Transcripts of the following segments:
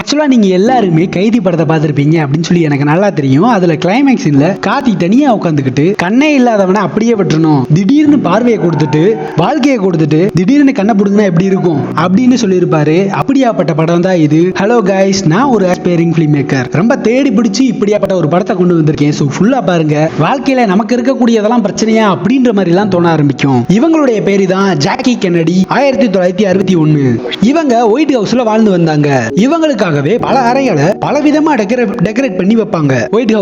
ஆக்சுவலா நீங்க எல்லாருமே கைதி படத்தை பார்த்திருப்பீங்க அப்படின்னு சொல்லி எனக்கு நல்லா தெரியும். அதுல கிளைமேக்ஸ் இல்ல கார்த்தி தனியா உட்காந்துக்கிட்டு கண்ணே இல்லாதவனை அப்படியே விட்டுறணும், திடீர்னு பார்வையை கொடுத்துட்டு வாழ்க்கையை கொடுத்துட்டு திடீர்னு கண்ணை பிடுங்கினா எப்படி இருக்கும் அப்படின்னு சொல்லியிருப்பாரு. அப்படியாப்பட்ட படம் தான் இது. ஹலோ கைஸ், நான் ஒரு ஆஸ்பைரிங் ஃபிலிம் மேக்கர். ரொம்ப தேடி பிடிச்சி இப்படியாப்பட்ட ஒரு படத்தை கொண்டு வந்திருக்கேன். ஸோ ஃபுல்லா பாருங்க. வாழ்க்கையில நமக்கு இருக்கக்கூடியதெல்லாம் பிரச்சனையா அப்படின்ற மாதிரி எல்லாம் தோண ஆரம்பிக்கும். இவங்களுடைய பேரு தான் ஜாக்கி கென்னடி. 1961 இவங்க ஒயிட் ஹவுஸ்ல வாழ்ந்து வந்தாங்க. இவங்களுக்காகவே பல அறைகளை பல விதமா டெக்கரேட் பண்ணி வைப்பாங்க. ஒயிட்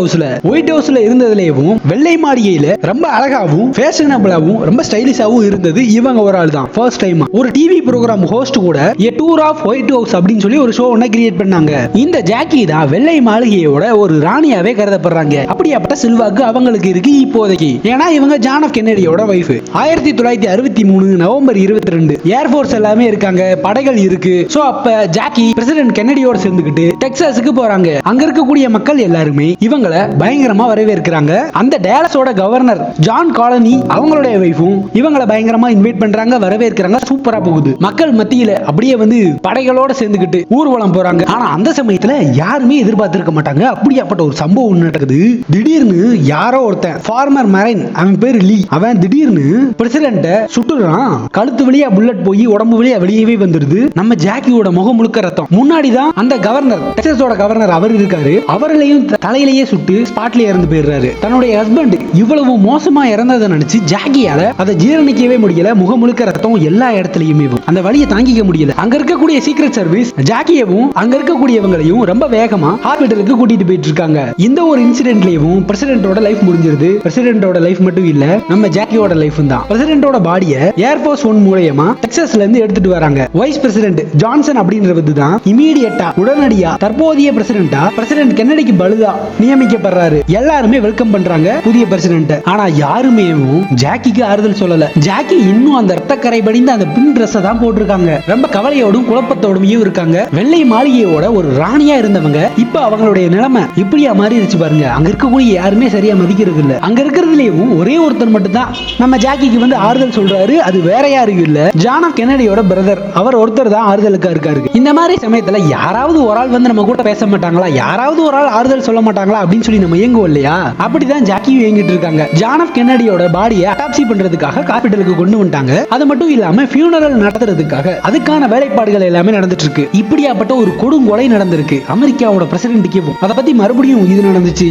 ஹவுஸ்ல இருந்ததுலயும் வெள்ளை மாளிகையில ரொம்ப அழகாவும் ஃபேஷனபிளாவும் ரொம்ப ஸ்டைலிஷாவும் இருந்தது இவங்க ஒரு ஆள் தான். ஃபர்ஸ்ட் டைம் ஒரு டிவி ப்ரோகிராம் ஹோஸ்ட் கூட எ டூர் ஆஃப் ஒயிட் ஹவுஸ் அப்படின்னு சொல்லி ஒரு ஷோ ஒன்ன கிரியேட் பண்ணாங்க. இந்த ஜாக்கி தான் வெள்ளை மாளிகையோட ஒரு ராணியாவே கருதப்படுறாங்க. அப்படியாப்பட்ட செல்வாக்கு அவங்களுக்கு இருக்கு இப்போதைக்கு. ஏன்னா இவங்க ஜான் எஃப் கென்னடியோட வைஃப். 1963 நவம்பர் 22 ஏர்ஃபோர்ஸ் எல்லாமே இருக்காங்க, படைகள் இருக்கு. சோ அப்ப ஜாக்கி பிரசிடென்ட் கென்னடியோட சேர்ந்துக்கிட்டு டெக்சாஸுக்கு போறாங்க. அங்க இருக்கக்கூடிய மக்கள் எல்லாருமே இவங்களை பயங்கரமா வரவேற்கிறாங்க. அந்த டேலஸோட கவர்னர் ஜான் காலனி அவங்களுடைய வைஃபும் இவங்களை பயங்கரமா இன்வைட் பண்றாங்க, வரவேற்கிறாங்க. சூப்பரா போகுது. மக்கள் மத்தியில அப்படியே வந்து படைகளோட சேர்ந்துக்கிட்டு ஊர்வலம் போறாங்க. ஆனா அந்த சமயத்துல யாருமே எதிர்பார்த்திருக்க மாட்டாங்க. அப்படியாப்பட்ட ஒரு சம்பவம் நடக்குது. திடீர்னு யாரோ ஒருத்தன் ஃபார்மர் மரைன், அவன் பேரு லீ, அவன் திடீர்னு பிரசிடென்ட்ட சுட்டுறான். கழுத்து வழியா புல்லட் போய் உடம்பு வழியா வெளியவே வந்துருது. நம்ம ஜாக்கியோட முகம் முழுக்க ரத்தம். முன்னாடி தான் அந்த கவர்னர், டெக்சாஸோட கவர்னர் அவர் இருக்காரு. அவர்களையும் தலையிலேயே சுட்டு ஸ்பாட்ல இறந்து போயிடுறாரு. தன்னுடைய ஹஸ்பண்ட் இவ்வளவு மோசமா இறந்ததை நினைச்சு ஜாக்கியால அதை ஜீரணிக்கவே முடியல. முகம் முழுக்க ரத்தம் எல்லா இடத்துலயுமே. அந்த வலியை தாங்கிக்க முடியல. அங்க இருக்கக்கூடிய சீக்ரெட் சர்வீஸ் ஜாக்கியவும் அங்க இருக்கக்கூடியவங்களையும் ரொம்ப வேகமா ஹாஸ்பிடலுக்கு கூட்டிட்டு போயிட்டு இருக்காங்க. இந்த ஒரு இன்சிடென்ட்லயும் பிரசிடென்ட்டோட லைஃப் முடிஞ்சிருது. பிரசிடென்ட்டோட லைஃப் மட்டும் இல்ல, நம்ம ஜாக்கியோட லைஃப் தான். பிரசிடென்ட்டோட பாடியை ஏர்ஃபோர்ஸ் ஒன் மூலமா டெக்சாஸ்ல இருந்து எடுத்துட்டு வராங்க. வைஸ் பிரசிடென்ட் ஜான்சன் அப்படின்றது தான் இமீடியட்டா உடனடியா தற்போதைய பிரசிடென்ட்டா பிரசிடென்ட் கென்னடிக்கு பலுதா நியமிக்கப்படுறாரு. எல்லாருமே வெல்கம் பண்றாங்க புதிய பிரசிடென்ட். ஆனா யாருமே ஜாக்கிக்கு ஆறுதல் சொல்லல. ஜாக்கி இன்னும் அந்த ரத்தக்கரை படிந்த அந்த பின் ட்ரெஸ் தான் போட்டிருக்காங்க. ரொம்ப கவலையோடும் குழப்பத்தோடும் இருக்காங்க. வெள்ளை மாளிகையோட ஒரு ராணியா இருந்தவங்க இப்ப அவங்களுடைய நிலைமை இப்படியா மாறிடுச்சு பாருங்க. அங்க இருக்கக்கூடிய யாருமே சரியா மதிக்கிறது இல்ல. அங்க இருக்கிறதுலயும் ஒரே ஒருத்தர் மட்டும் தான் நம்ம ஜாக்கிக்கு வந்து ஆறுதல் சொல்றாரு. அது வேற யாரும் இல்ல, ஜான் எஃப் கென்னடியோட பிரதர். அவர் ஒருத்தர் தான் ஆறுதலுக்கா இருக்காரு. இந்த மாதிரி சமயத்துல யாராவது ஒரு ஆள் வந்து நம்ம கூட பேச மாட்டாங்களா, யாராவது ஒரு ஆள் ஆறுதல் சொல்ல மாட்டாங்களா அப்படின்னு சொல்லி நம்ம இயங்குவோம் இல்லையா. அப்படிதான் ஜாக்கியும் இயங்கிட்டு இருக்காங்க. ஜான் எஃப் கென்னடியோட பாடியை அட்டாப்சி பண்றதுக்காக ஹாஸ்பிடலுக்கு கொண்டு வந்துட்டாங்க. அது மட்டும் இல்லாம ஃபியூனரல் நடத்துறதுக்காக அதுக்கான வேலைப்பாடுகள் எல்லாமே நடந்துட்டு இருக்கு. இப்படியாப்பட்ட ஒரு கொடுங்கொலை நடந்திருக்கு அமெரிக்காவோட பிரசிடென்ட்க்கு. அதை பத்தி மறுபடியும் இது நடந்துச்சு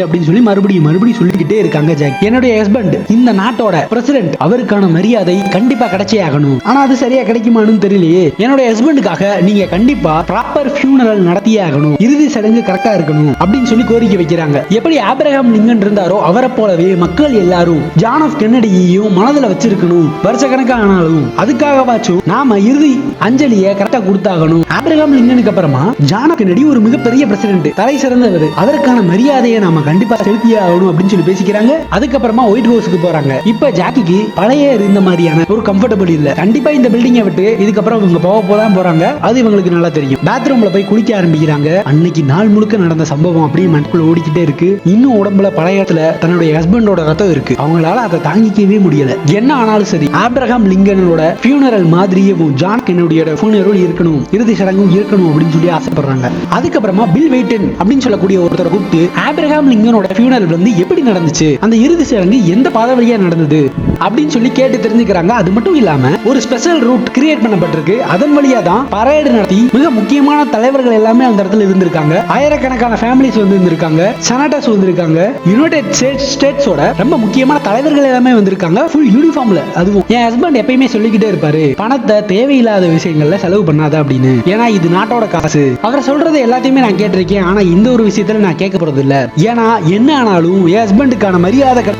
அப்படின்னு சொல்லி மறுபடியும் சொல்லிக்கிட்டே இருக்காங்க. ஜாக், என்னுடைய ஹஸ்பண்ட் இந்த நாட்டோட பிரசிடென்ட், அவருக்கான மரியாதை கண்டிப்பா கிடைச்சே ஆகணும். ஆனா அது சரியா கிடைக்குமான்னு தெரியலையே. என்னுடைய ஹஸ்பண்டுக்காக நீங்க கண்டிப்பா ப்ராப்பர் ஃபியூனரல் நடத்தியே ஆகணும், இறுதி சடங்கு கரெக்டா இருக்கணும் அப்படின்னு சொல்லி கோரிக்கை வைக்கிறாங்க. எப்படி ஆபிரகாம் லிங்கன் இருந்தாரோ அவரை போலவே மக்கள் எல்லாரும் ஜான் எஃப் கென்னடியையும் மனதில் வச்சிருக்கணும். வருஷக்கணக்காக ஆனாலும் அதுக்காகவாச்சும் நாம இறுதி அஞ்சலியை கரெக்டா கொடுத்தாகணும். ஆபிரகாம் லிங்கனுக்கு அப்புறமா ஜான் எஃப் கென்னடி ஒரு மிகப்பெரிய பிரசிடென்ட், தலை சிறந்தவர். அதற்கான மரியாதையை நாம கண்டிப்பா செலுத்தியே ஆகணும் அப்படின்னு சொல்லி பேசிக்கிறாங்க. அதுக்கப்புறமா ஒயிட் ஹவுஸ்க்கு போறாங்க. இப்ப ஜாக்கிக்கு பழைய இருந்த மாதிரியான ஒரு கம்ஃபர்டபிள் இல்ல. கண்டிப்பா இந்த பில்டிங்கை விட்டு இதுக்கப்புறம் இவங்க போறாங்க. அது இவங்களுக்கு நல்லா தெரியும். பாத்ரூம்ல போய் குளிக்க ஆரம்பிக்கிறாங்க. அன்னைக்கு நாள் முழுக்க நடந்த சம்பவம் அப்படியே மனக்குள்ள ஓடிக்கிட்டே இருக்கு. இன்னும் உடம்புல பழைய இடத்துல தன்னுடைய ஹஸ்பண்டோட ரத்தம் இருக்கு. அவங்களால அதை தாங்கிக்கவே முடியல. என்ன ஆனாலும் சரி ஆபிரகாம் லிங்கனோட ஃபியூனரல் மாதிரியும் ஜான் கென்னடியோட ஃபியூனரல் இருக்கணும், இறுதி சடங்கும் இருக்கணும் அப்படின்னு சொல்லி ஆசைப்படுறாங்க. அதுக்கப்புறமா பில் வெயிட்டன் அப்படின்னு சொல்லக்கூடிய ஒருத்தரை கூப்பிட்டு ஆபிரகாம் லிங்கனோட ஃபியூனரல் வந்து எப்படி நடந்துச்சு, அந்த இறுதி சடங்கு எந்த பாதை வழியா நடந்தது அப்படின்னு சொல்லி கேட்டு தெரிஞ்சுக்கிறாங்க. அது மட்டும் இல்லாம ஒரு ஸ்பெஷல் ரூட் கிரியேட் பண்ணப்பட்டிருக்கு. அதன் வழியா தான் பரேடு நடத்தி மிக முக்கியமான தலைவர்கள் எல்லாமே அந்த இடத்துல இருந்திருக்காங்க. ஆயிரக்கணக்கான ஃபேமிலிஸ் வந்து இருந்திருக்காங்க, செனட்டர்ஸ் வந்திருக்காங்க, யுனைடெட் ஸ்டேட்ஸோட ரொம்ப முக்கியமான தலைவர்கள் எல்லாமே வந்திருக்காங்க ஃபுல் யூனிஃபார்ம்ல. அதுவும் என் ஹஸ்பண்ட் எப்பயுமே சொல்லிக்கிட்டே இருப்பாரு, பணத்தை தேவையில்லாத விஷயங்கள்ல செலவு பண்ணாத அப்படின்னு. ஏன்னா இது நாட்டோட காசு. அவர் சொல்றது எல்லாத்தையுமே நான் கேட்டிருக்கேன். ஆனா இந்த ஒரு விஷயத்துல நான் கேட்க போறது இல்ல. ஏன்னா என்ன ஆனாலும் என் ஹஸ்பண்டுக்கான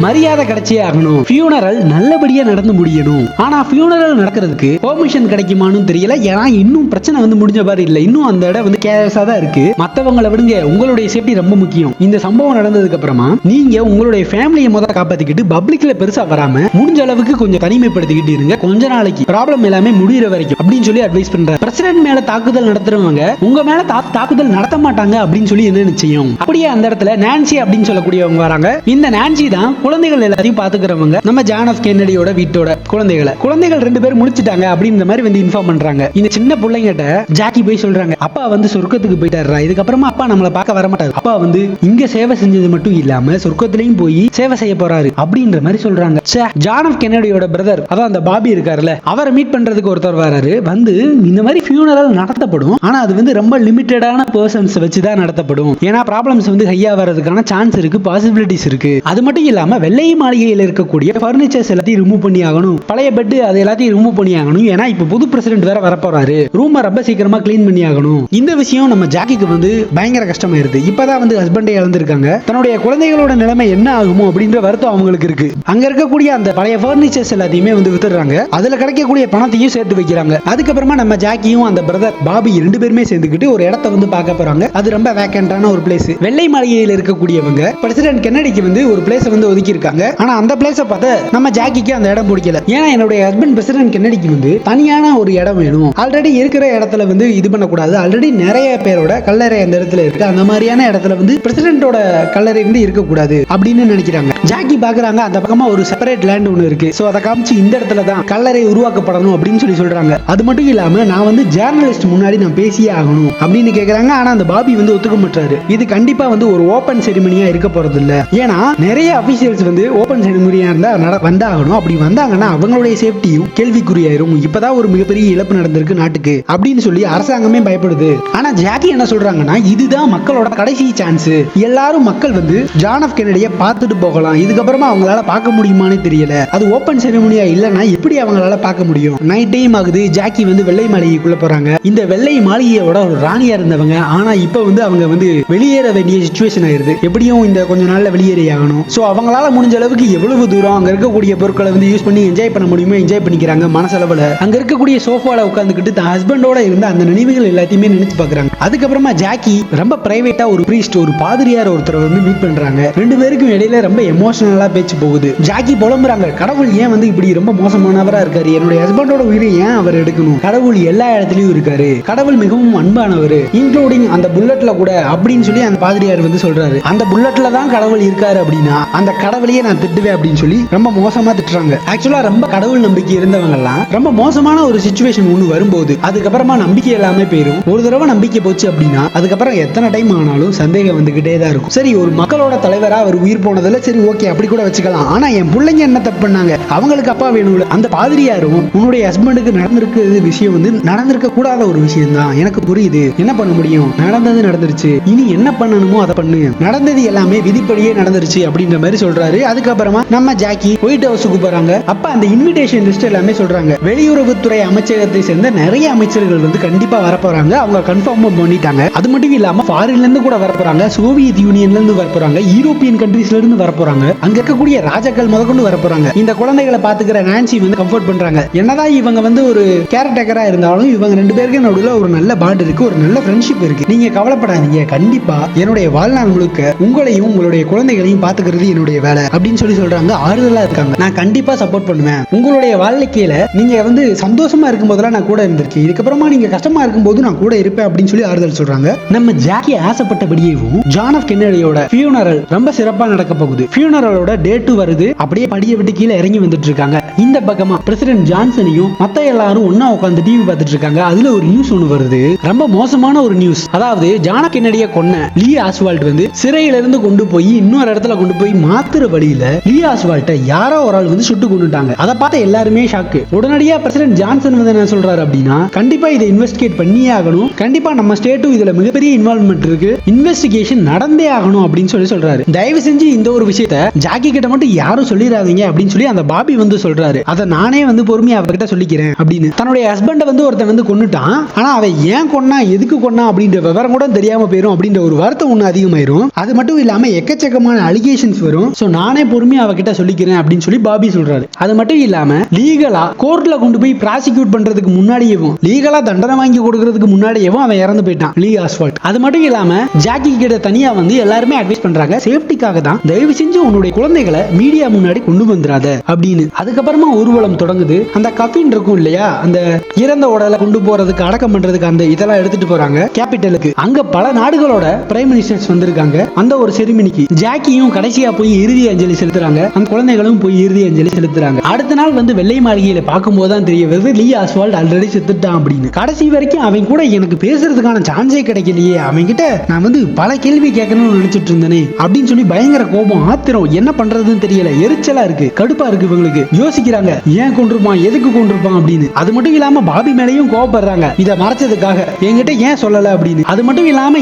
மரியாதை கிடைச்சே ஆகணும். ஃபியூனரல் நல்லபடியா நடந்து முடியணும். ஆனா ஃபியூனரல் நடக்கிறதுக்கு பெர்மிஷன் கிடைக்குமான்னு தெரியல. ஏன்னா இன்னும் பிரச்சனை வந்து முடிஞ்ச மாதிரி இல்ல. இன்னும் அந்த இடம் வந்து கேஸா தான் இருக்கு. மத்தவங்களை விடுங்க, உங்களுடைய சேஃப்டி ரொம்ப முக்கியம். இந்த சம்பவம் நடந்ததுக்கு அப்புறமா நீங்க உங்களுடைய ஃபேமிலியை முதல்ல காப்பாத்திக்கிட்டு பப்ளிக்ல பெருசா வராம முடிஞ்ச அளவுக்கு கொஞ்சம் தனிமைப்படுத்திக்கிட்டு இருங்க. கொஞ்ச நாளைக்கு ப்ராப்ளம் எல்லாமே முடிகிற வரைக்கும் அப்படின்னு சொல்லி அட்வைஸ் பண்றாரு. பிரசிடென்ட் மேல தாக்குதல் நடத்துறவங்க உங்க மேல தாக்குதல் நடத்த மாட்டாங்க அப்படின்னு சொல்லி என்ன நிச்சயம். அப்படியே அந்த இடத்துல நான்சி அப்படின்னு சொல்லக்கூடியவங்க வராங்க. இந்த நான்சி தான் குழந்தைகள் எல்லாத்தையும் பாத்துக்கிறவங்க நம்ம ஜான் எஃப் எஃப் கென்னடியோட வீட்டோட குழந்தைகள் 2 பேர் முடிச்சிட்டாங்க அப்படின்ற மாதிரி வந்து இன்ஃபார்ம் பண்றாங்க. இந்த சின்ன பிள்ளைங்கிட்ட ஜாக்கி போய் சொல்றாங்க, அப்பா வந்து சொர்க்கத்துக்கு போயிட்டாரா, இதுக்கப்புறமா அப்பா நம்மளை பார்க்க வர மாட்டாரு, அப்பா வந்து இங்க சேவை செஞ்சது மட்டும் இல்லாம சொர்க்கத்திலையும் போய் சேவை செய்ய போறாரு அப்படின்ற மாதிரி சொல்றாங்க. ஜான் எஃப் கென்னடியோட பிரதர், அதான் அந்த பாபி இருக்காருல்ல, அவரை மீட் பண்றதுக்கு ஒருத்தர் வராரு. வந்து இந்த மாதிரி ஃபியூனரல் நடத்தப்படும், ஆனா அது வந்து ரொம்ப லிமிட்டடான பர்சன்ஸ் வச்சு தான் நடத்தப்படும். ஏன்னா ப்ராப்ளம்ஸ் வந்து ஹையா வரதுக்கான சான்ஸ் இருக்கு, பாசிபிலிட்டிஸ் இருக்கு. அது மட்டும் இல்லாம வெள்ளை மாளிகையில் இருக்கக்கூடிய பர்னிச்சர்ஸ் எல்லாத்தையும் ரிமூவ் பண்ணி ஆகணும், பழைய பெட் அது எல்லாத்தையும் ரிமூவ் பண்ணி ஆகணும். ஏன்னா இப்ப புது பிரசிடென்ட் வேற வரப்போறாரு, ரூமை ரொம்ப சீக்கிரமா கிளீன் பண்ணி ஆகணும். இந்த விஷயம் நம்ம ஜாக்கிக்கு வந்து பயங்கர கஷ்டமாயிருது. இப்பதான் வந்து ஹஸ்பண்டே இழந்திருக்காங்க, தன்னுடைய குழந்தைகளோட நிலைமை என்ன ஆகுமோ அப்படின்ற வருத்தம் அவங்களுக்கு இருக்கு. அங்க இருக்கக்கூடிய அந்த பழைய பர்னிச்சர்ஸ் எல்லாத்தையுமே வந்து வித்துறாங்க, அதுல கிடைக்கக்கூடிய பணத்தையும் சேர்த்து வைக்கிறாங்க. அதுக்கப்புறமா நம்ம ஜாக்கியும் அந்த பிரதர் பாபி 2 பேருமே சேர்ந்துக்கிட்டு ஒரு இடத்தை வந்து பார்க்க போறாங்க. அது ரொம்ப வேக்கண்டான ஒரு பிளேஸ். வெள்ளை மாளிகையில் இருக்கக்கூடியவங்க பிரசிடென்ட் கென்னடிக்கு வந்து ஒரு பிளேஸ் வந்து ஒதுக்கி இருக்காங்க. ஆனா அந்த பிளேஸை பார்த்து நம்ம ஜாக்கிக்கு அந்த இடம் பிடிக்கல. ஏன்னா என்னுடைய ஹஸ்பண்ட் பிரசிடென்ட் கென்னடிக்கு வந்து தனியான ஒரு இடம் வேணும், ஆல்ரெடி இருக்கிற இடத்துல வந்து இது பண்ணக்கூடாது, ஆல்ரெடி நிறைய பேரோட கல்லறை அந்த இடத்துல இருக்கு, அந்த மாதிரியான இடத்துல வந்து பிரசிடென்ட்டோட கல்லறை வந்து இருக்கக்கூடாது அப்படின்னு நினைக்கிறாங்க. ஜாக்கி பாக்குறாங்க அந்த பக்கமா ஒரு செப்பரேட் லேண்ட் ஒன்று இருக்கு, சோ அதை காமிச்சு இந்த இடத்துல தான் கல்லறை உருவாக்கப்படணும் அப்படின்னு சொல்லி சொல்றாங்க. அது மட்டும் இல்லாம நான் வந்து ஜேர்னலிஸ்ட் முன்னாடி நான் பேசியே ஆகணும் அப்படின்னு கேக்குறாங்க. ஆனா அந்த பாபி வந்து ஒத்துக்க மாட்டாரு. இது கண்டிப்பா வந்து ஒரு ஓபன் செரிமனியா இருக்க போறது இல்ல, ஏன்னா நிறைய அபிஷியல்ஸ் வந்து ஓபன் செரிமனியா இருந்தா வந்தாகணும், அப்படி வந்தாங்கன்னா அவங்களுடைய சேஃப்டியும் கேள்விக்குறியாயிரும். இப்பதான் ஒரு மிகப்பெரிய இழப்பு நடந்திருக்கு நாட்டுக்கு அப்படின்னு சொல்லி அரசாங்கமே பயப்படுது. ஆனா ஜாக்கி என்ன சொல்றாங்கன்னா, இதுதான் மக்களோட கடைசி சான்ஸ், எல்லாரும் மக்கள் வந்து ஜான் எஃப் கென்னடியை பார்த்துட்டு போகலாம், இதுக்கப்புறமா அவங்களால பார்க்க முடியுமான்னு தெரியல, அது ஓபன் செரிமனியா இல்லைன்னா எப்படி அவங்களால பார்க்க முடியும். நைட் டைம் ஆகுது, ஜாக்கி வந்து வெள்ளை மாளிகைக்குள்ள போறாங்க. இந்த வெள்ளை மாளிகையோட ஒரு ராணியா இருந்தவங்க ஆனா இப்ப வந்து அவங்க வந்து வெளியேற வேண்டிய சிச்சுவேஷன் ஆயிருது, எப்படியும் இந்த கொஞ்ச நாள்ல வெளியேறி ஆகணும். சோ அவங்களால முடிஞ்ச அளவுக்கு எவ்வளவு தூரம் அங்க இருக்கக்கூடிய பொருட்களை வந்து யூஸ் பண்ணி என்ஜாய் பண்ண முடியுமோ என்ஜாய் பண்ணிக்கிறாங்க மனசளவுல. அங்க இருக்கக்கூடிய சோஃபால உட்கார்ந்துக்கிட்டு தன் ஹஸ்பண்டோட இருந்த அந்த நினைவுகள் எல்லாத்தையுமே நினைச்சு பாக்குறாங்க. அதுக்கப்புறமா ஜாக்கி ரொம்ப பிரைவேட்டா ஒரு பிரீஸ்ட், ஒரு பாதிரியார் ஒருத்தர் வந்து மீட் பண்றாங்க. 2 பேருக்கும் இடையில ரொம்ப எமோஷனலா பேச்சு போகுது. ஜாக்கி புலம்புறாங்க, கடவுள் ஏன் வந்து இப்படி ரொம்ப மோசமானவரா இருக்காரு, என்னுடைய ஹஸ்பண்டோட உயிரை ஏன் அவர் எடுக்கணும், கடவுள் எல்லா இடத்துலயும் இருக்காரு, கடவுள் மிகவும் அன்பானவர், இன்க்ளூடிங் அந்த புல்லட்ல கூட அப்படின்னு சொல்லி அந்த பாதிரியார் வந்து சொல்றாரு. அந்த புல்லட்ல தான் கடவுள் இருக்காரு அப்படின்னா அந்த கடவுளையே நான் திட்டுவேன் அப்படின்னு சொல்லி ரொம்ப மோசமா திட்டுறாங்க. ஆக்சுவலா ரொம்ப கடவுள் நம்பிக்கை இருந்தவங்க எல்லாம் ரொம்ப மோசமான ஒரு சிச்சுவேஷன் ஒண்ணு வரும்போது அதுக்கப்புறமா நம்பிக்கை எல்லாமே போயிடும். ஒரு தடவை நம்பிக்கை போச்சு அப்படின்னா அதுக்கப்புறம் எத்தனை டைம் ஆனாலும் சந்தேகம் வந்துகிட்டே தான் இருக்கும். சரி, ஒரு மக்களோட தலைவரா அவர் உயிர் போனதுல சரி ஓகே அப்படி கூட வச்சுக்கலாம், ஆனா என் பிள்ளைங்க என்ன தப்பு பண்ணாங்க, அவங்களுக்கு அப்பா வேணும்ல. அந்த பாதிரியாரும் உன்னுடைய ஹஸ்பண்டுக்கு நடந்திருக்கிறது விஷயம் வந்து நடந்திருக்க கூடாத ஒரு விஷயம் தான், எனக்கு புரியுது, என்ன பண்ண முடியும், நடந்தது நடந்துருச்சு, இனி என்ன பண்ணணுமோ அதை பண்ணு, நடந்தது எல்லாமே விதிப்படியே நடந்துருச்சு அப்படின்ற மாதிரி சொல்றாரு. அதுக்கப்புறமா நம்ம ஜாக்கி ஒயிட் ஹவுஸுக்கு போறாங்க. அப்ப அந்த இன்விடேஷன் லிஸ்ட் எல்லாமே சொல்றாங்க. வெளியுறவுத்துறை அமைச்சகத்தை சேர்ந்த நிறைய அமைச்சர்கள் வந்து கண்டிப்பா வரப்போறாங்க, அவங்க கன்ஃபார்ம் பண்ணிட்டாங்க. அது மட்டும் இல்லாம ஃபாரின்ல இருந்து கூட வரப்போறாங்க, சோவியத் யூனியன்ல இருந்து வரப்போறாங்க, யூரோப்பியன் கண்ட்ரீஸ்ல இருந்து வரப்போறாங்க, அங்க இருக்கக்கூடிய ராஜாக்கள் முதற்கொண்டு வரப்போறாங்க. இந்த குழந்தைகளை பாத்துக்கிற நான்சி வந்து கம்ஃபர்ட் பண்றாங்க. என்னதான் இவங்க வந்து ஒரு கேரக்டரா இருந்தாலும் இவங்க 2 பேருக்கு நடுவுல ஒரு நல்ல பாண்ட் இருக்கு, ஒரு நல்ல ஃப்ரெண்ட்ஷிப் இருக்கு, நீங்க கவலைப்படாதீங்க, கண்டிப்பா என்னுடைய வாழ்நாள் முழுக்க உங்களையும் உங்களுடைய குழந்தைகளையும் பாத்துக்கிறது என்னுடைய வேலை அப்படின்னு சொல்லி சொல்றாங்க. ஆறுதலா இருக்காங்க, நான் கண்டிப்பா சப்போர்ட் பண்ணுவேன், உங்களுடைய வாழ்க்கையில நீங்க வந்து சந்தோஷமா இருக்கும் போதெல்லாம் நான் கூட இருந்திருக்கேன், இதுக்கப்புறமா நீங்க கஷ்டமா இருக்கும் போது நான் கூட இருப்பேன் அப்படின்னு சொல்லி ஆறுதல் சொல்றாங்க. நம்ம ஜாக்கி ஆசைப்பட்டபடியேவும் ஜான் எஃப் கென்னடியோட ஃபியூனரல் ரொம்ப சிறப்பா நடக்க போகுது. ஃபியூனரலோட டேட்டு வருது, அப்படியே படியை விட்டு கீழே இறங்கி வந்துட்டு இருக்காங்க. இந்த பக்கமா பிரசிடென்ட் ஜான்சனையும் மத்த எல்லாரும் ஒன்னா உட்கார்ந்து டிவி பார்த்துட்டு இருக்காங்க. அதுல ஒரு நியூஸ் ஒன்று வருது, ரொம்ப மோசமான ஒரு நியூஸ். அதாவது ஜான் எஃப் கென்னடியை கொன்ன லீ ஆஸ்வால்ட் வந்து சிறையில இருந்து கொண்டு போய் இன்னொரு இடத்துல கொண்டு போய் மாத்துற வழியில லீ ஆஸ்வால்ட்டை யாரோ ஒரு ஆள் வந்து சுட்டு கொண்டுட்டாங்க. அதை பார்த்த எல்லாருமே ஷாக்கு. உடனடியா பிரசிடென்ட் ஜான்சன் வந்து என்ன சொல்றாரு அப்படின்னா, கண்டிப்பா இதை இன்வெஸ்டிகேட் பண்ணியே ஆகணும், கண்டிப்பா நம்ம ஸ்டேட்டும் இதுல மிகப்பெரிய இன்வால்வ்மெண்ட் இருக்கு, இன்வெஸ்டிகேஷன் நடந்தே ஆகணும் அப்படின்னு சொல்லி சொல்றாரு. தயவு செஞ்சு இந்த ஒரு விஷயத்த ஜாக்கி கிட்ட மட்டும் யாரும் சொல்லிடாதீங்க அப்படின்னு சொல்லி அந்த பாபி வந்து சொல்றாரு. அதை நானே வந்து பொறுமையா அவர்கிட்ட சொல்லிக்கிறேன் அப்படின்னு. தன்னுடைய ஹஸ்பண்டை வந்து ஒருத்தன் வந்து கொன்னுட்டான், ஆனா அவன் ஏன் கொன்னா எதுக்கு கொன்னா அப்படின்ற விவரம் கூட தெரியாம போயிரும் அப்படின்ற ஒரு வருத்தம் ஒண்ணு அதிகமாயிரும். அது மட்டும் இல்லாம எக்கச்சக்கமான அலிகேஷன்ஸ் வரும். சோ நானே பொறுமையா அவகிட்ட சொல்லிக்கிறேன் அப்படின்னு சொல்லி பாபி சொல்றாரு. அது மட்டும் இல்லாம லீகலா கோர்ட்ல கொண்டு போய் ப்ராசிக்யூட் பண்றதுக்கு முன்னாடியேவும் லீகலா தண்டனை வாங்கி கொடுக்கறதுக்கு முன்னாடியேவும் அவன் இறந்து போயிட்டான் லீ ஆஸ்வால்ட். அது மட்டும் இல்லாம ஜாக்கி கிட்ட தனியா வந்து எல்லாருமே அட்வைஸ் பண்றாங்க, சேஃப்டிக்காக தான் தயவு செஞ்சு உன்னுடைய குழந்தைகளை மீடியா முன்னாடி கொண்டு வந்துடாத அப்படின்னு. அதுக்கப்புறமா ஊர்வலம் தொடங்குது. அந்த கஃபின் இருக்கும் இல்லையா, அந்த இறந்த உடலை கொண்டு போறதுக்கு அடக்கம் பண்றதுக்கு அந்த இதெல்லாம் எடுத்துட்டு போறாங்க கேபிட்டலுக்கு. அங்க பல நாடுகளோட பிரைம் மினிஸ்டர்ஸ் வந்திருக்காங்க. அந்த ஒரு செரிமனிக்கு ஜாக்கியும் கடைசியா போய் இறுதி அஞ்சலி செலுத்துறாங்க, அந்த குழந்தைகளும் போய் இறுதி அஞ்சலி செலுத்துறாங்க. அடுத்த நாள் வந்து வெள்ளை மாளிகையில பார்க்கும்போது தான் தெரிய வருது லீ ஆஸ்வால்ட் ஆல்ரெடி செத்துட்டான் அப்படின்னு. கடைசி வரைக்கும் அவன் கூட எனக்கு பேசுறதுக்கான சான்ஸே கிடைக்கலையே, அவன் கிட்ட நான் வந்து பல கேள்வி கேட்கணும்னு நினைச்சிட்டு இருந்தேனே அப்படின்னு சொல்லி பயங்கர கோபம், ஆத்திரம், என்ன பண்றதுன்னு தெரியல, எரிச்சலா இருக்கு, கடுப்பா இருக்கு. இவங்களுக்கு யோசிக்கிறாங்க ஏன் கொண்டிருப்பான், எதுக்கு கொண்டிருப்பான் அப்படின்னு. அது மட்டும் இல்லாம பாபி மேலையும் கோபப்படுறாங்க இதை மறைச்சதுக்காக, என்கிட்ட ஏன் சொல்லல அப்படின்னு. அது மட்டும் இல்லாம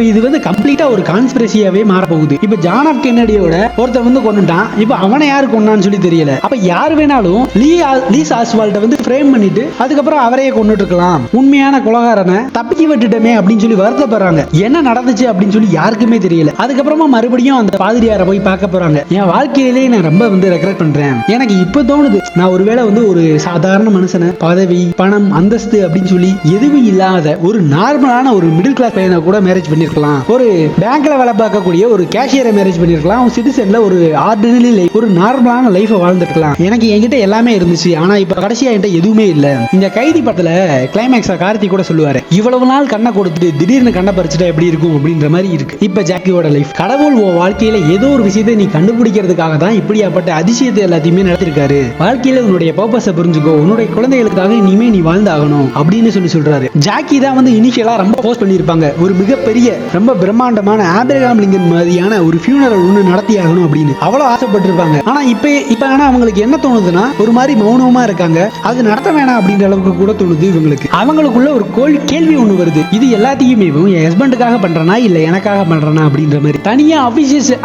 இது வந்து கம்ப்ளீட்டா ஒரு கான்ஸ்பிரசியாவே மாற போகுது. இப்ப ஜான் எஃப் கென்னடியோட ஒருத்தர் வந்து கொண்டுட்டான், இப்ப அவனை யாரு கொண்டான்னு சொல்லி தெரியல. அப்ப யார் வேணாலும் லீ ஆஸ்வால்ட வந்து ஃப்ரேம் பண்ணிட்டு அதுக்கப்புறம் அவரையே கொண்டுட்டு இருக்கலாம். உண்மையான கொலகாரனை தப்பிச்சு விட்டுட்டமே அப்படின்னு சொல்லி வருத்தப்படுறாங்க. என்ன நடந்துச்சு அப்படின்னு சொல்லி யாருக்குமே தெரியல. அதுக்கப்புறமா மறுபடியும் அந்த பாதிரியாரை போய் பார்க்க போறாங்க. என் வாழ்க்கையிலேயே நான் ரொம்ப வந்து ரெக்ரெட் பண்றேன், எனக்கு இப்ப தோணுது நான் ஒருவேளை வந்து ஒரு சாதாரண மனுஷனை பதவி பணம் அந்தஸ்து அப்படின்னு சொல்லி எதுவும் இல்லாத ஒரு நார்மலான ஒரு மிடில் கிளாஸ் பையனை கூட மேரேஜ் பண்ணிருக்கலாம், ஒரு பேங்க்ல வேலை பார்க்கக்கூடிய ஒரு கேஷியரை மேரேஜ் பண்ணிருக்கலாம், சிட்டிசன்ல ஒரு ஆர்டினரி லைஃப், ஒரு நார்மலான லைஃப் வாழ்ந்துருக்கலாம். எனக்கு என்கிட்ட எல்லாமே இருந்துச்சு, ஆனா இப்ப கடைசியா என்கிட்ட எதுவுமே இல்ல. இந்த கைதி படத்துல கிளைமேக்ஸா கார்த்தி கூட சொல்லுவாரு, இவ்வளவு நாள் கண்ணை கொடுத்துட்டு திடீர்னு கண்ணை பறிச்சுட்டா எப்படி இருக்கும் அப்படின்ற மாதிரி இருக்கு இப்ப ஜாக்கியோட லைஃப். கடவுள் உன் வாழ்க்கையில ஏதோ ஒரு விஷயத்தை நீ கண்டுபிடிக்கிறதுக்காக தான் இப்படியாப்பட்ட அதிசயத்தை எல்லாத்தையுமே நடத்திருக்காரு. வாழ்க்கையில உன்னுடைய பர்பஸை புரிஞ்சுக்கோ, உன்னுடைய குழந்தைகளுக்காக இனிமே நீ வாழ்ந்தாகணும் அப்படின்னு சொல்றாரு. ஜாக்கி தான் வந்து இனிஷியலா ரொம்ப போஸ்ட் பண்ணிருப்பாங்க, ஒரு மிகப்பெரிய ரொம்ப பிரம்மாண்டமான ஆபிரகாம் லிங்கன் மாதிரியான ஒரு ஃபியூனரல் ஒன்று நடத்தி ஆகணும் அப்படின்னு அவ்வளவு ஆசைப்பட்டிருப்பாங்க. ஆனா இப்ப ஆனா அவங்களுக்கு என்ன தோணுதுன்னா ஒரு மாதிரி மௌனமா இருக்காங்க, அது நடத்த வேணாம் அப்படின்ற அளவுக்கு கூட தோணுது இவங்களுக்கு. அவங்களுக்குள்ள ஒரு கேள்வி ஒண்ணு வருது, இது எல்லாத்தையுமே என் ஹஸ்பண்டுக்காக பண்றனா இல்ல எனக்காக பண்றனா அப்படின்ற மாதிரி. தனியா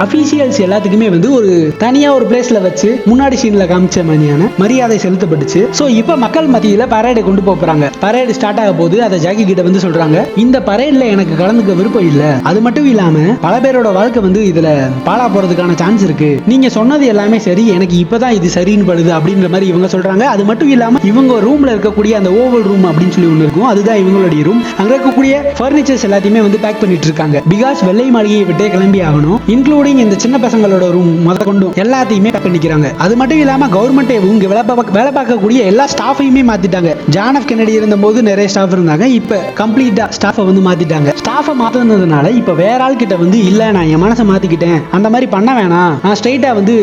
அபிஷியல்ஸ் எல்லாத்துக்குமே வந்து ஒரு தனியா ஒரு பிளேஸ்ல வச்சு முன்னாடி சீன்ல காமிச்ச மாதிரியான மரியாதை செலுத்தப்பட்டுச்சு. சோ இப்ப மக்கள் மத்தியில பரேடை கொண்டு போறாங்க. பரேடு ஸ்டார்ட் ஆக போது அதை ஜாக்கி கிட்ட வந்து சொல்றாங்க, இந்த பரேட்ல எனக்கு கலந்துக்க விருப்பம் இல்ல, அது மட்டும் இல்லாம பல பேரோட வாழ்க்கை வந்து இதுல பாழா போறதுக்கான சான்ஸ் இருக்கு, நீங்க சொன்னது எல்லாமே சரி, எனக்கு இப்பதான் இது சரின்னு படுது அப்படின்ற மாதிரி இவங்க சொல்றாங்க. அது மட்டும் இல்லாம இவங்க ரூம்ல இருக்கக்கூடிய அந்த ஓவல் ரூம் அப்படின்னு சொல்லி ஒண்ணு இருக்கும், அதுதான் இவங்களுடைய ரூம். அங்க இருக்கக்கூடிய பர்னிச்சர்ஸ் எல்லாத்தையுமே வந்து பேக் பண்ணிட்டு இருக்காங்க. பிகாஸ் வெள்ளை மாளிகையை விட்டே கிளம்பி ஆகணும், இன்க்ளூடிங் இந்த சின்ன பசங்களோட ரூம் முத கொண்டும் எல்லாத்தையுமே பேக் பண்ணிக்கிறாங்க. அது மட்டும் இல்லாம கவர்மெண்ட் இங்க வேலை பார்க்கக்கூடிய எல்லா ஸ்டாஃபையுமே மாத்திட்டாங்க. ஜான் எஃப் கென்னடி இருந்தபோது நிறைய ஸ்டாஃப் இருந்தாங்க, இப்ப கம்ப்ளீட்டா ஸ்டாஃபை வந்து மாத்திட்டாங்க. ஸ்டாஃபை மாத்தினதுனால இப்ப வேற ஆள் கிட்ட வந்து இல்ல நான் என் மனசை மாத்திக்கிட்டேன், அந்த மாதிரி பண்ண வேணாம், நான் ஸ்ட்ரைட்டா வந்து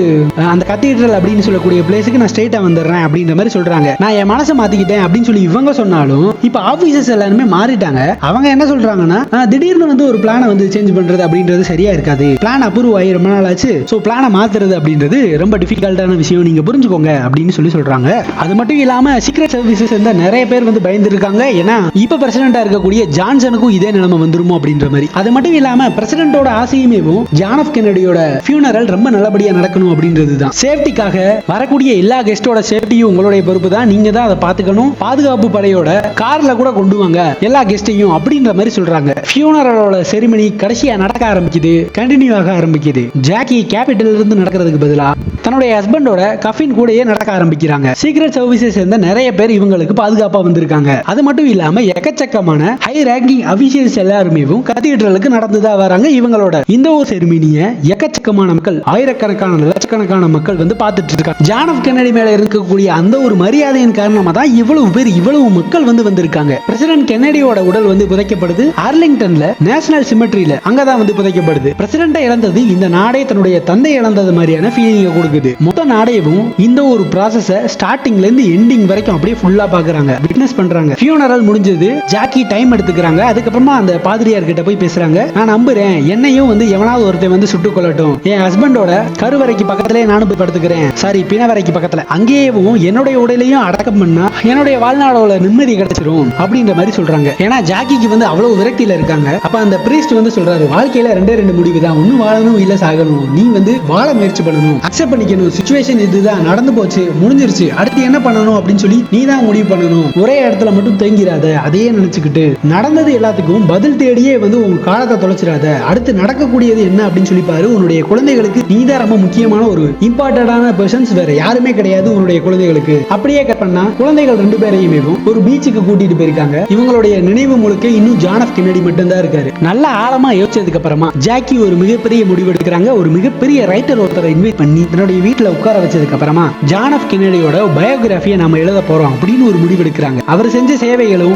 அந்த கத்தீட்ரல் அப்படின்னு சொல்லக்கூடிய பிளேஸுக்கு நான் ஸ்ட்ரைட்டா வந்துடுறேன் அப்படின்ற மாதிரி சொல்றாங்க. நான் என் மனசை மாத்திக்கிட்டேன் அப்படின்னு சொல்லி இவங்க சொன்னாலும் இப்ப ஆபீசர்ஸ் எல்லாருமே மாறிட்டாங்க. அவங்க என்ன சொல்றாங்கன்னா திடீர்னு வந்து ஒரு பிளானை வந்து சேஞ்ச் பண்றது அப்படின்றது சரியா இருக்காது, பிளான் அப்ரூவ் ஆகி ரொம்ப நாள் ஆச்சு, சோ பிளானை மாத்துறது அப்படின்றது ரொம்ப டிஃபிகல்ட்டான விஷயம், நீங்க புரிஞ்சுக்கோங்க அப்படின்னு சொல்றாங்க. அது மட்டும் இல்லாம சீக்ரெட் சர்வீசஸ் நிறைய பேர் வந்து பயந்து இருக்காங்க, ஏன்னா இப்ப பிரசிடென்டா இருக்கக்கூடிய ஜான்சனுக்கும் இதே நிலைமை வந்துருமோ அப்படின்ற மாதிரி. அது மட்டும் இல்லாம பிரசிடென்டோட ஆசையுமே ஜான் எஃப் கென்னடியோட ஃபியூனரல் ரொம்ப நல்லபடியா நடக்கணும் அப்படின்றது தான். சேஃப்டிக்காக வரக்கூடிய எல்லா கெஸ்டோட சேஃப்டியும் உங்களுடைய பொறுப்பு தான், நீங்க தான் அதை பாத்துக்கணும், பாதுகாப்பு படையோட கார்ல கூட கொண்டு வாங்க எல்லா கெஸ்டையும் அப்படின்ற மாதிரி சொல்றாங்க. ஃபியூனரலோட செரிமனி கடைசியா நடக்க ஆரம்பிக்குது, கண்டினியூ ஆக ஆரம்பிக்குது. ஜாக்கி கேபிட்டல் இருந்து நடக்கிறதுக்கு பதிலா தன்னுடைய ஹஸ்பண்டோட கஃபின் கூடயே நடக்க ஆரம்பிக்கிறாங்க. சீக்ரெட் சர்வீசஸ் சேர்ந்த நிறைய பேர் இவங்களுக்கு பாதுகாப்பா வந்திருக்காங்க. அது மட்டும் இல்லாம எக்கச்சக்கமான ஹை ரேங்கிங் அபிஷியல்ஸ் எல்லாருமே கத்தீட்ரலுக்கு நடந்துதான் வராங்க. இவங்களோட இந்த ஒரு செரிமனியை எக்கச்சக்கமான மக்கள், ஆயிரக்கணக்கான லட்சக்கணக்கான மக்கள் வந்து பார்த்துட்டு இருக்காங்க. ஜான் எஃப் கென்னடி மேல இருக்கக்கூடிய அந்த ஒரு மரியாதையின் காரணமா தான் இவ்வளவு பேர் இவ்வளவு மக்கள் வந்து வந்திருக்காங்க. பிரசிடென்ட் கென்னடியோட உடல் வந்து புதைக்கப்படுது ஆர்லிங்டன்ல நேஷனல் சிமெட்ரியில, அங்கதான் வந்து புதைக்கப்படுது. பிரசிடென்ட் இழந்தது இந்த நாடே தன்னுடைய தந்தை இழந்தது மாதிரியான ஃபீலிங் கொடுக்குது. மொத்த நாடேவும் இந்த ஒரு ப்ராசஸ ஸ்டார்டிங்ல இருந்து எண்டிங் வரைக்கும் அப்படியே ஃபுல்லா பாக்குறாங்க, விட்னஸ் பண்றாங்க. ஃபியூனரல் முடிஞ்சது, ஜாக்கி டைம் எடுத்துக்கிறாங்க. அதுக்கப்புறமா அந்த பாதிரியார் கிட்ட போய் பேசுறாங்க, நான் நம்புறேன் என்னையும் வந்து எவனாவது ஒருத்தன் வந்து சுட்டுக் கொள்ளட்டும், என் ஹஸ்பண்டோட கருவறைக்கு பக்கத்திலே நானும் போய் படுத்துக்கிறேன், சாரி பிணவரைக்கு பக்கத்துல, அங்கேயும் என்னுடைய உடலையும் அடக்கம் பண்ணா என்னுடைய வாழ்நாளோட நிம்மதி கிடைச்சிரும் அப்படின்ற மாதிரி சொல்றாங்க. ஏன்னா ஜாக்கிக்கு வந்து அவ்வளவு விரக்தியில இருக்காங்க. அப்ப அந்த பிரீஸ்ட் வந்து சொல்றாரு, வாழ்க்கையில ரெண்டு முடிவு தான், ஒண்ணு வாழணும் இல்ல சாகணும், நீ வந்து வாழ முயற்சி பண்ணணும், அக்செப்ட் பண்ணிக்கணும், சிச்சுவேஷன் இதுதான், நடந்து போச்சு, முடிஞ்சிருச்சு, அடுத்து என்ன பண்ணணும் அப்படின்னு சொல்லி நீ தான் முடிவு பண்ணணும், ஒரே இடத்துல மட்டும் தேங்கிறாத, அதையே நினைச்சுக்கிட்டு நடந்தது எல்லாத்துக்கும் பதில் தேடியே வந்து உங்க காலத்தை தொலைச்சிடாத, அடுத்து நடக்கக்கூடியது என்ன அப்படின்னு சொல்லி பாரு, உன்னுடைய குழந்தைகளுக்கு நீ தான் ரொம்ப முக்கியமான ஒரு இம்பார்ட்டன்டான பர்சன்ஸ், வேற யாருமே கிடையாது உன்னுடைய குழந்தைகளுக்கு. அப்படியே கட் பண்ணா குழந்தைகள் ரெண்டு பேரையுமே ஒரு பீச்சுக்கு கூட்டிட்டு போயிருக்காங்க. இவங்களுடைய நினைவு முழுக்க இன்னும் ஜான் எஃப் கென்னடி மட்டும் தான் இருக்காரு. நல்ல ஆழமா யோசிச்சதுக்கு அப்புறமா ஜாக்கி ஒரு மிகப்பெரிய முடிவு எடுக்கிறாங்க. ஒரு மிகப்பெரிய ரைட்டர் ஒருத்தரை இன்வைட் பண்ணி தன்னுடைய வீட்டுல உட்கார வச்சதுக்கு அப்புறமா ஜான் எஃப் கென்னடியோட பயோகிராஃபியை நம்ம எழுத போறோம் அப்படின்னு ஒரு முடிவு எடுக்கிறாங்க. அவர் செஞ்ச சேவைகளும்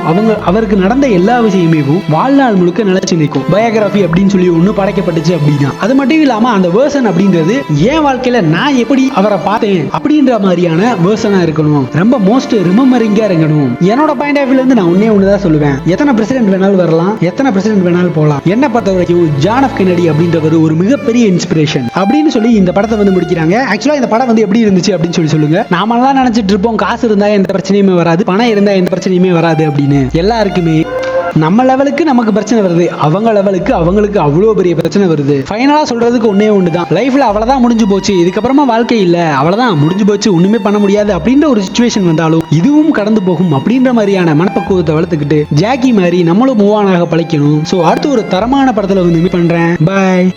அவருக்கு நடந்த எல்லா விஷயமே வாழ்நாள் முழுக்க நிலைச்சு நிற்கும். பயோகிராஃபி அப்படின்னு சொல்லி ஒண்ணு படைக்கப்பட்டுச்சு அப்படின்னா அது மட்டும் இல்லாம அந்த வேர்ஷன் அப்படின்றது என் வாழ்க்கையில நான் எப்படி அவரை பார்த்தேன் அப்படின்ற மாதிரியான வேர்ஷனா இருக்கணும். ரொம்ப மோஸ்ட் ரிமெம்பரிங்கா இருக்கணும். என்னோட பாயிண்ட் ஆஃப் வியூல இருந்து நான் ஒண்ணுதான் சொல்லுவேன், எத்தனை பிரசிடென்ட் வேணாலும் வரலாம், எத்தனை பிரசிடென்ட் வேணாலும் போகலாம். என்ன பொறுத்த வரைக்கும் ஜான் எஃப் கென்னடி அப்படின்றவர் ஒரு மிகப்பெரிய இன்ஸ்பிரேஷன் அப்படின்னு சொல்லி இந்த படத்தை முடிக்கிறாங்க. ஆக்சுவலா இந்த படம் எப்படி இருந்துச்சு அப்படின்னு சொல்லி சொல்லுங்க. நாமெல்லாம் நினைச்சிட்டு இருப்போம் காசு இருந்தா எந்த பிரச்சனையுமே வராது, பணம் இருந்தா எந்த பிரச்சனையுமே வராது அப்படின்னு. எல்லாருக்குமே நம்ம லெவலுக்கு நமக்கு பிரச்சனை வருது, அவங்க லெவலுக்கு அவங்களுக்கு அவ்வளோ பெரிய பிரச்சனை வருது. ஃபைனலா சொல்றதுக்கு ஒன்னே ஒண்ணுதான், லைஃப்ல அவ்வளவுதான் முடிஞ்சு போச்சு, இதுக்கப்புறமா வாழ்க்கை இல்ல, அவ்வளவுதான் முடிஞ்சு போச்சு, ஒண்ணுமே பண்ண முடியாது அப்படின்ற ஒரு சிச்சுவேஷன் வந்தாலும் இதுவும் கடந்து போகும் அப்படின்ற மாதிரியான மனப்பக்குவத்தை வளர்த்துக்கிட்டு ஜாக்கி மாதிரி நம்மளும் மூவ் ஆன் ஆக பழைக்கணும். ஸோ அடுத்து ஒரு தரமான படத்துல மீட் பண்றேன். பாய்.